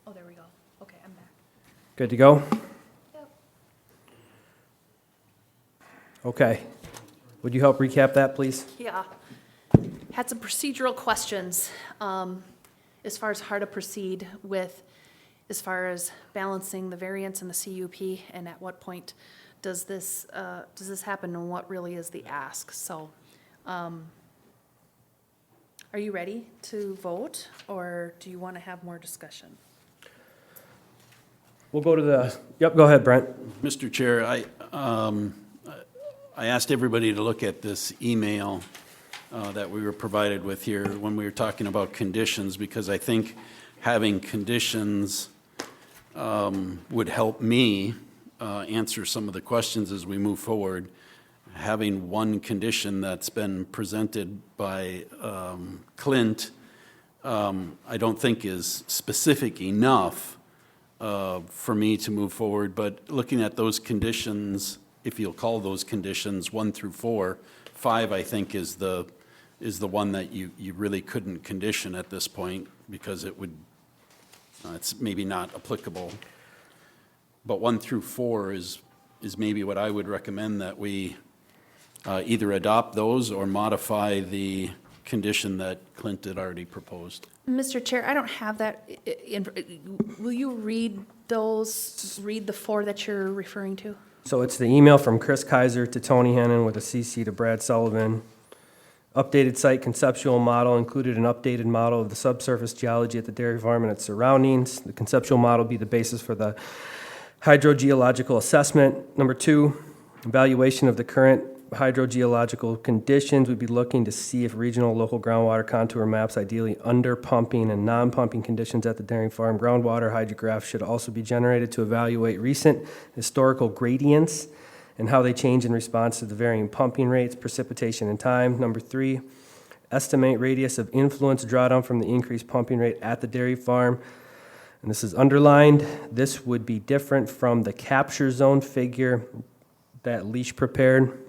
Oh, there we go. Okay, I'm back. Good to go? Yep. Okay. Would you help recap that, please? Yeah. Had some procedural questions as far as how to proceed with, as far as balancing the variance and the CUP, and at what point does this happen, and what really is the ask? So, are you ready to vote, or do you want to have more discussion? We'll go to the, yep, go ahead, Brent. Mr. Chair, I asked everybody to look at this email that we were provided with here when we were talking about conditions, because I think having conditions would help me answer some of the questions as we move forward. Having one condition that's been presented by Clint, I don't think is specific enough for me to move forward, but looking at those conditions, if you'll call those conditions 1 through 4, 5 I think is the one that you really couldn't condition at this point, because it would, it's maybe not applicable. But 1 through 4 is maybe what I would recommend, that we either adopt those or modify the condition that Clint had already proposed. Mr. Chair, I don't have that. Will you read those, read the 4 that you're referring to? So it's the email from Chris Kaiser to Tony Hennon with a CC to Brad Sullivan. Updated site conceptual model included an updated model of the subsurface geology at the dairy farm and its surroundings. The conceptual model be the basis for the hydrogeological assessment. Number 2, evaluation of the current hydrogeological conditions. We'd be looking to see if regional local groundwater contour maps, ideally under pumping and non-pumping conditions at the dairy farm groundwater hydrographs, should also be generated to evaluate recent historical gradients and how they change in response to the varying pumping rates, precipitation, and time. Number 3, estimate radius of influence drawdown from the increased pumping rate at the dairy farm. And this is underlined. This would be different from the capture zone figure that Leash prepared.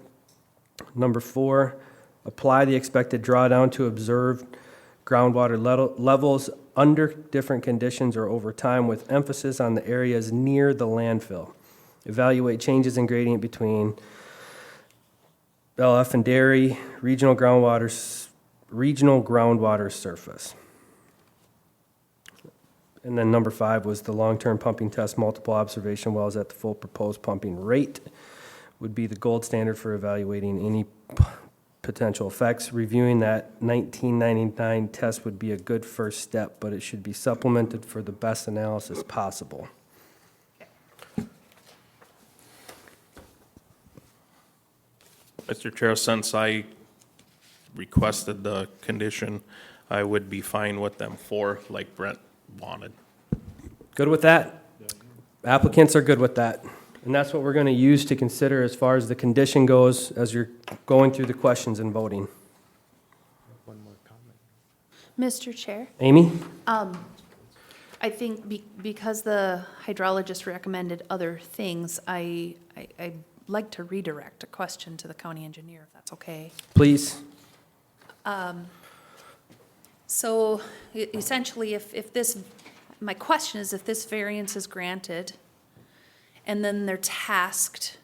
Number 4, apply the expected drawdown to observed groundwater levels under different conditions or over time, with emphasis on the areas near the landfill. Evaluate changes in gradient between LF and dairy, regional groundwater surface. And then number 5 was the long-term pumping test, multiple observation wells at the full proposed pumping rate would be the gold standard for evaluating any potential effects. Reviewing that 1999 test would be a good first step, but it should be supplemented for the best analysis possible. Mr. Chair, since I requested the condition, I would be fine with them 4, like Brent wanted. Good with that? Applicants are good with that. And that's what we're going to use to consider as far as the condition goes as you're going through the questions and voting. Mr. Chair? Amy? I think because the hydrologist recommended other things, I'd like to redirect a question to the county engineer, if that's okay. Please. So essentially, if this, my question is, if this variance is granted, and then they're tasked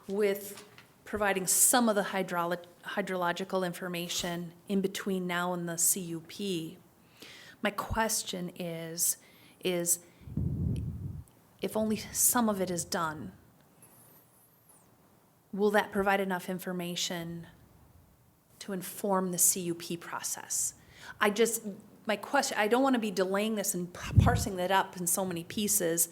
with providing some of the hydrological information in between now and the CUP, my question is if only some of it is done, will that provide enough information to inform the CUP process? My question, I don't want to be delaying this and parsing that up in so many pieces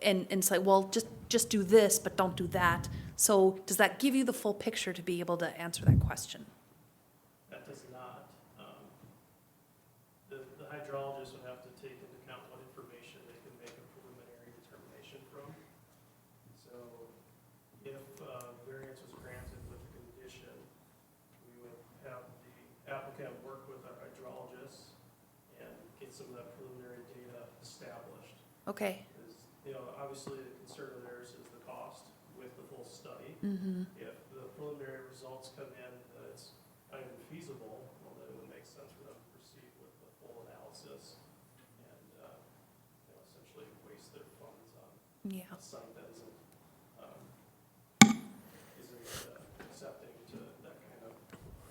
and say, well, just do this, but don't do that. So does that give you the full picture to be able to answer that question? That does not. The hydrologist would have to take into account what information they can make a preliminary determination from. So if variance was granted with the condition, we would have the applicant work with our hydrologist and get some of that preliminary data established. Okay. Obviously the concern of theirs is the cost with the full study. Mm-hmm. If the preliminary results come in that it's not even feasible, well, then it would make sense for them to proceed with the full analysis and Yeah. a site that isn't accepting to that kind of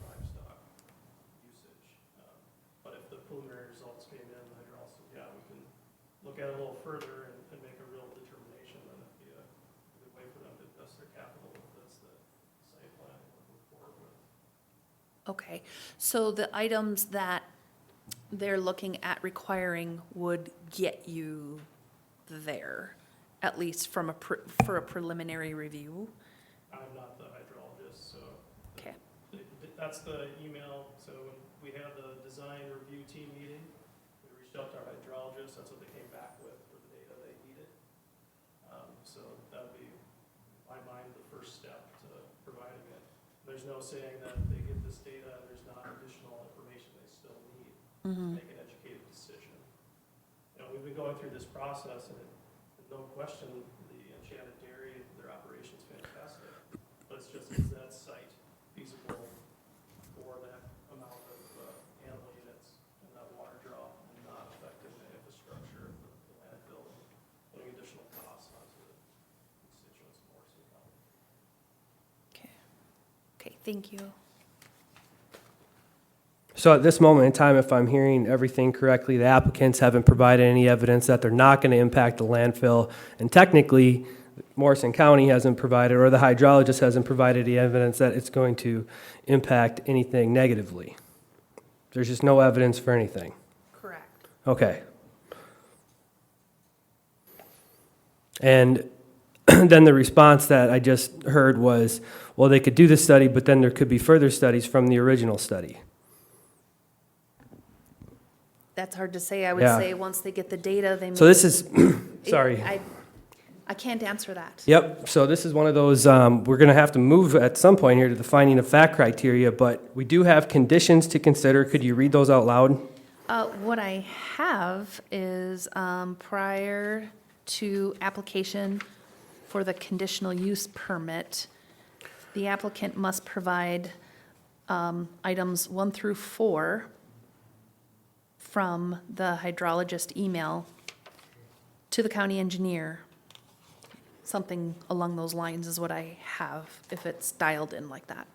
livestock usage. But if the preliminary results came in, the hydrolysis, yeah, we can look at it a little further and make a real determination, then it'd be a good way for them to invest their capital if that's the site plan we're moving forward with. Okay, so the items that they're looking at requiring would get you there, at least from for a preliminary review? I'm not the hydrologist, so Okay, that's the email. So when we had the design review team meeting, we reached out to our hydrologist, that's what they came back with for the data they needed. So that would be, in my mind, the first step to providing it. There's no saying that they get this data and there's not additional information they still need to make an educated decision. You know, we've been going through this process, and no question, the Enchanted Dairy, their operation's fantastic. But it's just, is that site feasible for that amount of animal units and that water draw, and not affecting the infrastructure of the landfill and putting additional costs onto the constituents of Morrison County? okay, okay, thank you. So at this moment in time, if I'm hearing everything correctly, the applicants haven't provided any evidence that they're not going to impact the landfill. And technically, Morrison County hasn't provided, or the hydrologist hasn't provided the evidence that it's going to impact anything negatively. There's just no evidence for anything. Correct. Okay. And then the response that I just heard was, well, they could do the study, but then there could be further studies from the original study. That's hard to say. I would Yeah. say once they get the data, they may. So this is, sorry. I can't answer that. Yep, so this is one of those, we're going to have to move at some point here to the finding of fact criteria, but we do have conditions to consider. Could you read those out loud? What I have is prior to application for the conditional use permit, the applicant must provide items 1 through 4 from the hydrologist email to the county engineer. Something along those lines is what I have, if it's dialed in like that.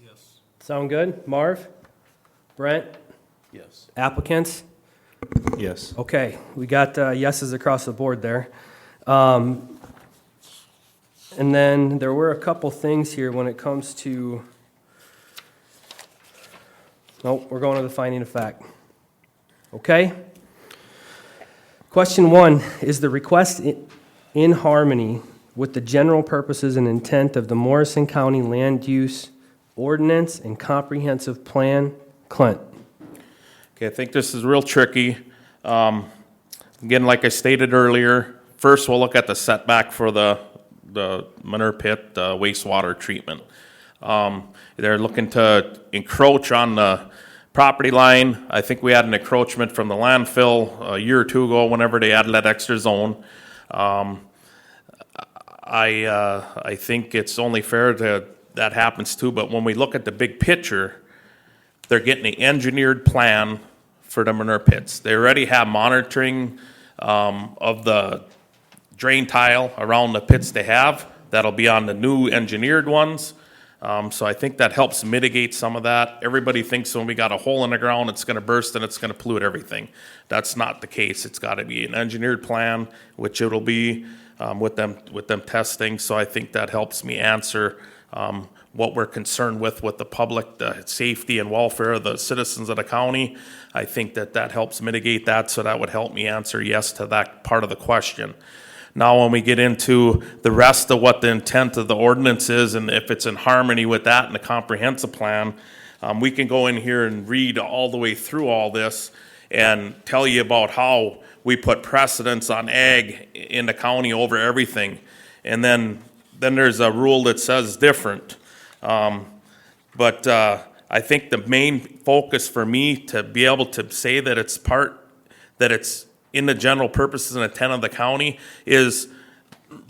Yes. Sound good? Marv? Brent? Yes. Applicants? Yes. Okay, we got yeses across the board there. And then there were a couple things here when it comes to, nope, we're going to the finding of fact. Okay? Question 1, is the request in harmony with the general purposes and intent of the Morrison County Land Use Ordinance and Comprehensive Plan? Clint? Okay, I think this is real tricky. Again, like I stated earlier, first we'll look at the setback for the manure pit wastewater treatment. They're looking to encroach on the property line. I think we had an encroachment from the landfill a year or two ago whenever they added that extra zone. I think it's only fair that happens too, but when we look at the big picture, they're getting the engineered plan for the manure pits. They already have monitoring of the drain tile around the pits they have. That'll be on the new engineered ones. So I think that helps mitigate some of that. Everybody thinks when we got a hole in the ground, it's going to burst and it's going to pollute everything. That's not the case. It's got to be an engineered plan, which it'll be with them testing. So I think that helps me answer what we're concerned with the public, the safety and welfare of the citizens of the county. I think that helps mitigate that, so that would help me answer yes to that part of the question. Now, when we get into the rest of what the intent of the ordinance is, and if it's in harmony with that and the comprehensive plan, we can go in here and read all the way through all this and tell you about how we put precedence on ag in the county over everything. And then there's a rule that says different. But I think the main focus for me to be able to say that it's in the general purposes and intent of the county is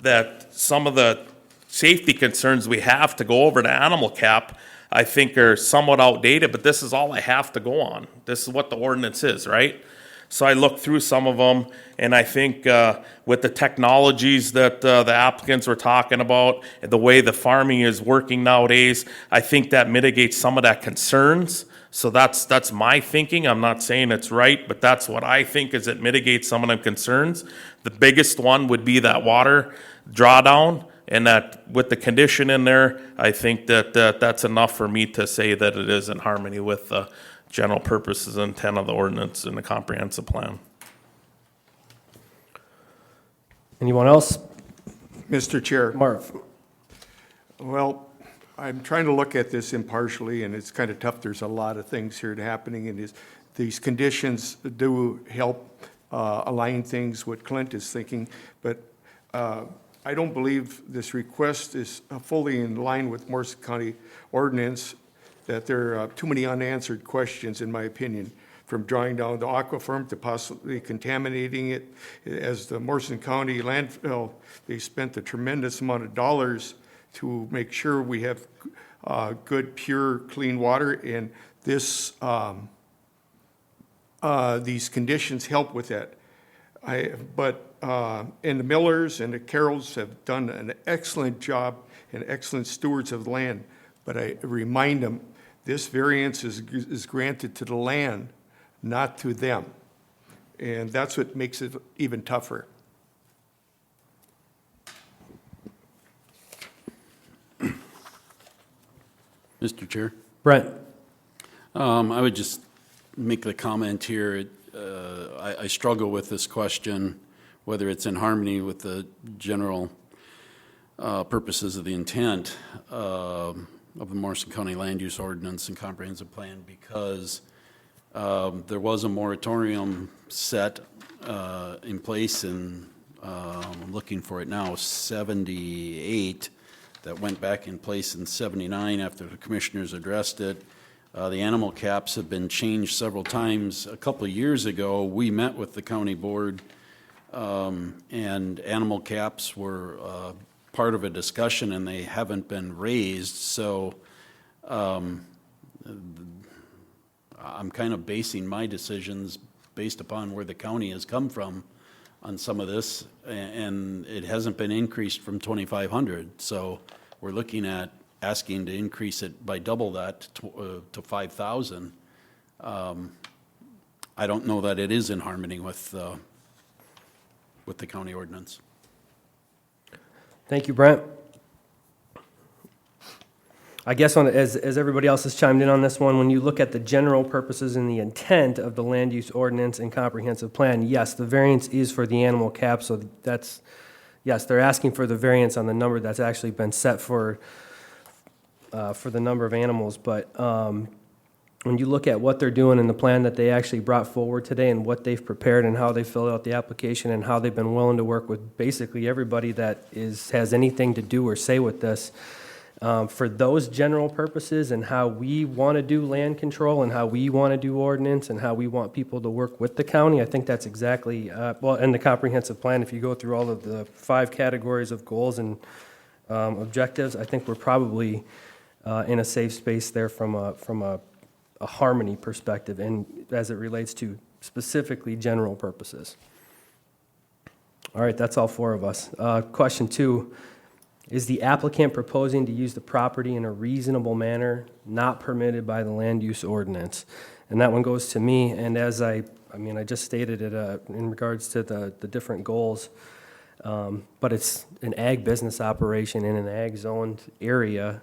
that some of the safety concerns we have to go over to animal cap, I think are somewhat outdated, but this is all I have to go on. This is what the ordinance is, right? So I looked through some of them, and I think with the technologies that the applicants were talking about, the way the farming is working nowadays, I think that mitigates some of that concerns. So that's my thinking. I'm not saying it's right, but that's what I think is it mitigates some of the concerns. The biggest one would be that water drawdown, and that with the condition in there, I think that's enough for me to say that it is in harmony with the general purposes and intent of the ordinance and the comprehensive plan. Anyone else? Mr. Chair, Marv? well, I'm trying to look at this impartially, and it's kind of tough. There's a lot of things here happening, and these conditions do help align things, what Clint is thinking, but I don't believe this request is fully in line with Morrison County ordinance, that there are too many unanswered questions, in my opinion, from drawing down the aquifer to possibly contaminating it. As the Morrison County landfill, they spent a tremendous amount of dollars to make sure we have good, pure, clean water, and this, these conditions help with that. And the Millers and the Carrolls have done an excellent job and excellent stewards of the land, but I remind them, this variance is granted to the land, not to them. And that's what makes it even tougher. Mr. Chair? Brent? I would just make the comment here, I struggle with this question, whether it's in harmony with the general purposes of the intent of the Morrison County Land Use Ordinance and Comprehensive Plan, because there was a moratorium set in place in, I'm looking for it now, 78, that went back in place in 79 after the commissioners addressed it. The animal caps have been changed several times. A couple of years ago, we met with the county board, and animal caps were part of a discussion, and they haven't been raised. So I'm kind of basing my decisions based upon where the county has come from on some of this, and it hasn't been increased from 2,500. So we're looking at asking to increase it by double that to 5,000. I don't know that it is in harmony with the county ordinance. Thank you, Brent. I guess as everybody else has chimed in on this one, when you look at the general purposes and the intent of the land use ordinance and comprehensive plan, yes, the variance is for the animal cap, so that's, yes, they're asking for the variance on the number that's actually been set for the number of animals, but when you look at what they're doing in the plan that they actually brought forward today and what they've prepared and how they filled out the application and how they've been willing to work with basically everybody that has anything to do or say with this, for those general purposes and how we want to do land control and how we want to do ordinance and how we want people to work with the county, I think that's exactly, well, and the comprehensive plan, if you go through all of the 5 categories of goals and objectives, I think we're probably in a safe space there from a harmony perspective and as it relates to specifically general purposes. All right, that's all 4 of us. Question 2, is the applicant proposing to use the property in a reasonable manner not permitted by the land use ordinance? And that one goes to me, and as I just stated it in regards to the different goals, but it's an ag business operation in an ag zoned area.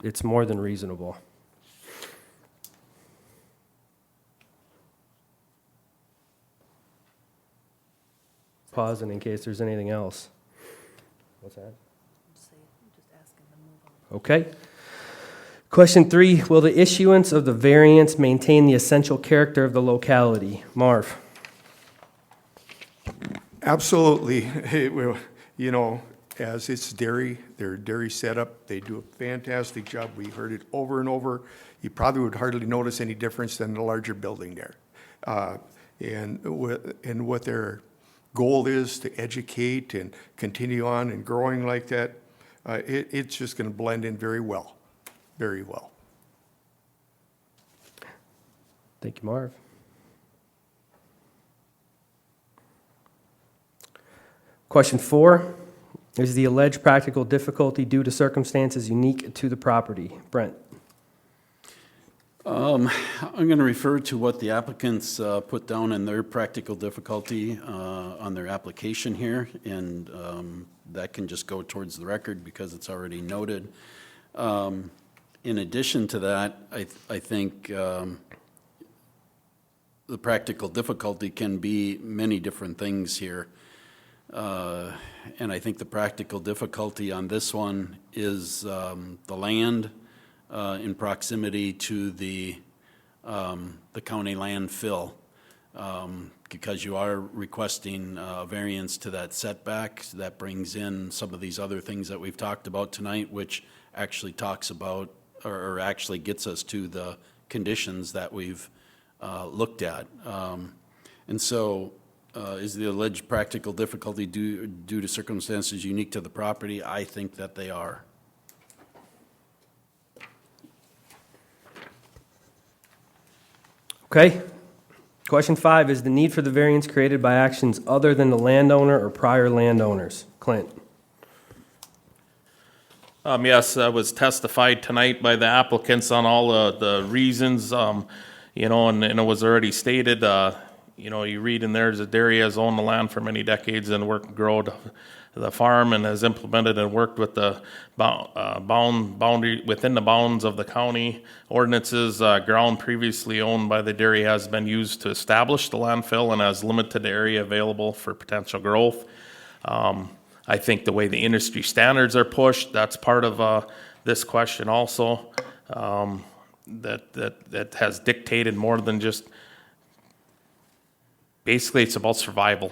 It's more than reasonable. Pausing in case there's anything else. What's that? Okay. Question 3, will the issuance of the variance maintain the essential character of the locality? Marv? Absolutely. It will, as it's dairy, their dairy setup, they do a fantastic job. We heard it over and over. You probably would hardly notice any difference than the larger building there. And what their goal is to educate and continue on and growing like that, it's just going to blend in very well, very well. Thank you, Marv. Question 4, is the alleged practical difficulty due to circumstances unique to the property? Brent? I'm going to refer to what the applicants put down in their practical difficulty on their application here, and that can just go towards the record because it's already noted. In addition to that, I think the practical difficulty can be many different things here. And I think the practical difficulty on this one is the land in proximity to the county landfill, because you are requesting a variance to that setback. That brings in some of these other things that we've talked about tonight, which actually talks about, or actually gets us to the conditions that we've looked at. And so, is the alleged practical difficulty due to circumstances unique to the property? I think that they are. Okay. Question 5, is the need for the variance created by actions other than the landowner or prior landowners? Clint? Yes, that was testified tonight by the applicants on all the reasons, and it was already stated, you read in there, the dairy has owned the land for many decades and grown the farm and has implemented and worked with the boundary, within the bounds of the county ordinances. Ground previously owned by the dairy has been used to establish the landfill and has limited area available for potential growth. I think the way the industry standards are pushed, that's part of this question also, that has dictated more than just, basically it's about survival,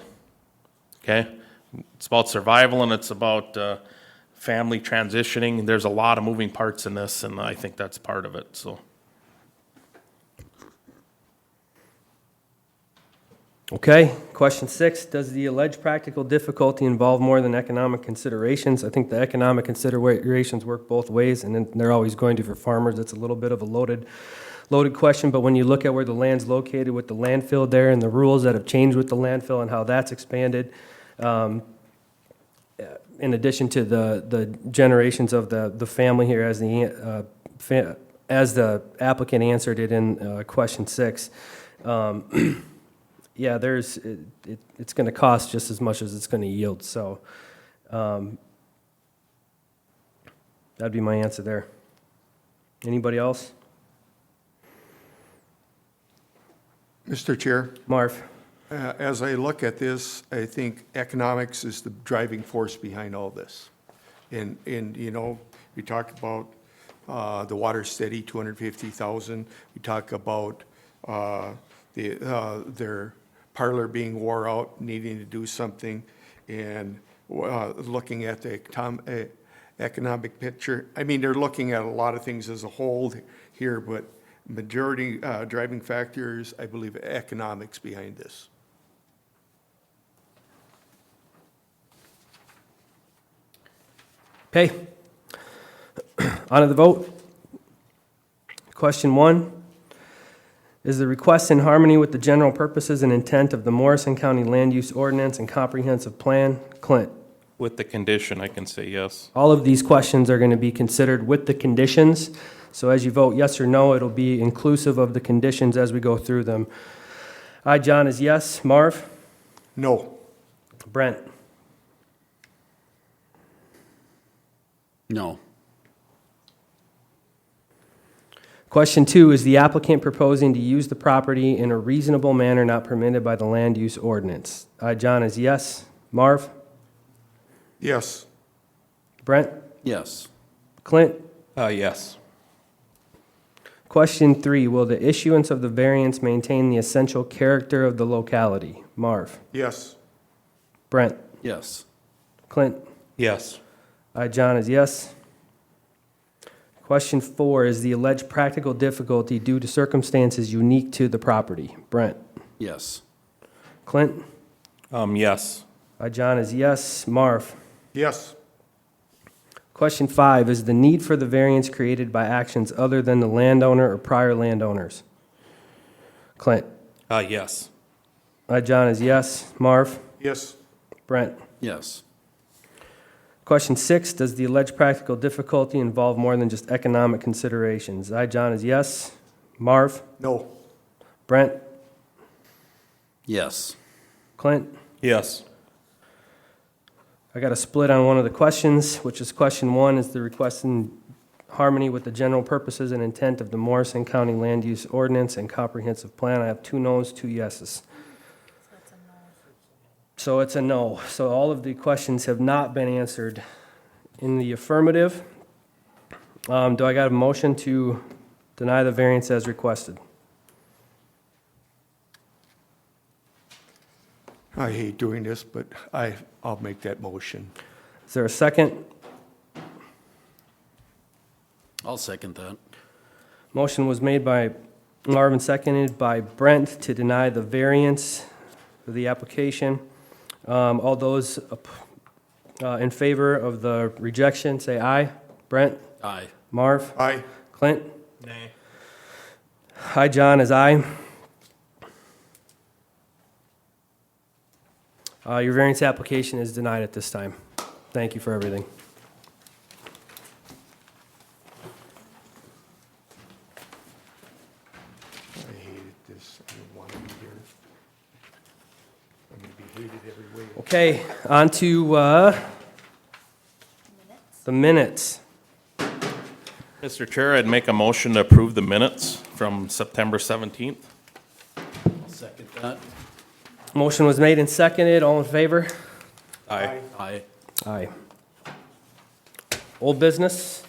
okay? It's about survival and it's about family transitioning. There's a lot of moving parts in this, and I think that's part of it, so. Okay. Question 6, does the alleged practical difficulty involve more than economic considerations? I think the economic considerations work both ways, and then they're always going to for farmers. It's a little bit of a loaded question, but when you look at where the land's located with the landfill there and the rules that have changed with the landfill and how that's expanded, in addition to the generations of the family here, as the applicant answered it in question 6, yeah, it's going to cost just as much as it's going to yield. So that'd be my answer there. Anybody else? Mr. Chair, Marv? as I look at this, I think economics is the driving force behind all this. And we talked about the water steady, 250,000. We talk about their parlor being wore out, needing to do something, and looking at the economic picture. I mean, they're looking at a lot of things as a whole here, but majority driving factors, I believe, economics behind this. Okay. On to the vote. Question 1. Is the request in harmony with the general purposes and intent of the Morrison County Land Use Ordinance and Comprehensive Plan? Clint? With the condition, I can say yes. All of these questions are going to be considered with the conditions. So as you vote yes or no, it'll be inclusive of the conditions as we go through them. I, John, is yes. Marv? No. Brent? No. Question 2, is the applicant proposing to use the property in a reasonable manner not permitted by the land use ordinance? I, John, is yes. Marv? Yes. Brent? Yes. Clint? Yes. Question 3, will the issuance of the variance maintain the essential character of the locality? Marv? Yes. Brent? Yes. Clint? Yes. I, John, is yes. Question 4, is the alleged practical difficulty due to circumstances unique to the property? Brent? Yes. Clint? Yes. I, John, is yes. Marv? Yes. Question 5, is the need for the variance created by actions other than the landowner or prior landowners? Clint? Yes. John is yes. Marv? Yes. Brent? Yes. Question 6, does the alleged practical difficulty involve more than just economic considerations? John is yes. Marv? No. Brent? Yes. Clint? Yes. I got a split on one of the questions, which is question 1, is the request in harmony with the general purposes and intent of the Morrison County Land Use Ordinance and Comprehensive Plan. I have 2 noes, 2 yeses. So it's a no. So all of the questions have not been answered in the affirmative. Do I got a motion to deny the variance as requested? I hate doing this, but I'll make that motion. Is there a second? I'll second that. Motion was made by Marvin, seconded by Brent to deny the variance for the application. All those in favor of the rejection, say aye. Brent? Aye. Marv? Aye. Clint? Nay. Aye, John is aye. Your variance application is denied at this time. Thank you for everything. I hated this. I didn't want to be here. I'm going to be hated every way. Okay, on to the minutes. Mr. Chair, I'd make a motion to approve the minutes from September 17th. I'll second that. Motion was made and seconded. All in favor? Aye. Aye. Aye. Old business?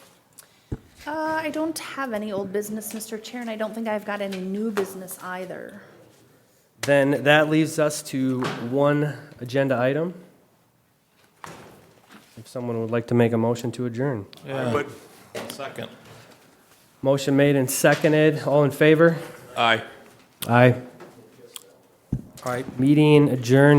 I don't have any old business, Mr. Chair, and I don't think I've got any new business either. Then that leaves us to one agenda item. If someone would like to make a motion to adjourn. But Second. Motion made and seconded. All in favor? Aye. Aye. All right, meeting adjourned.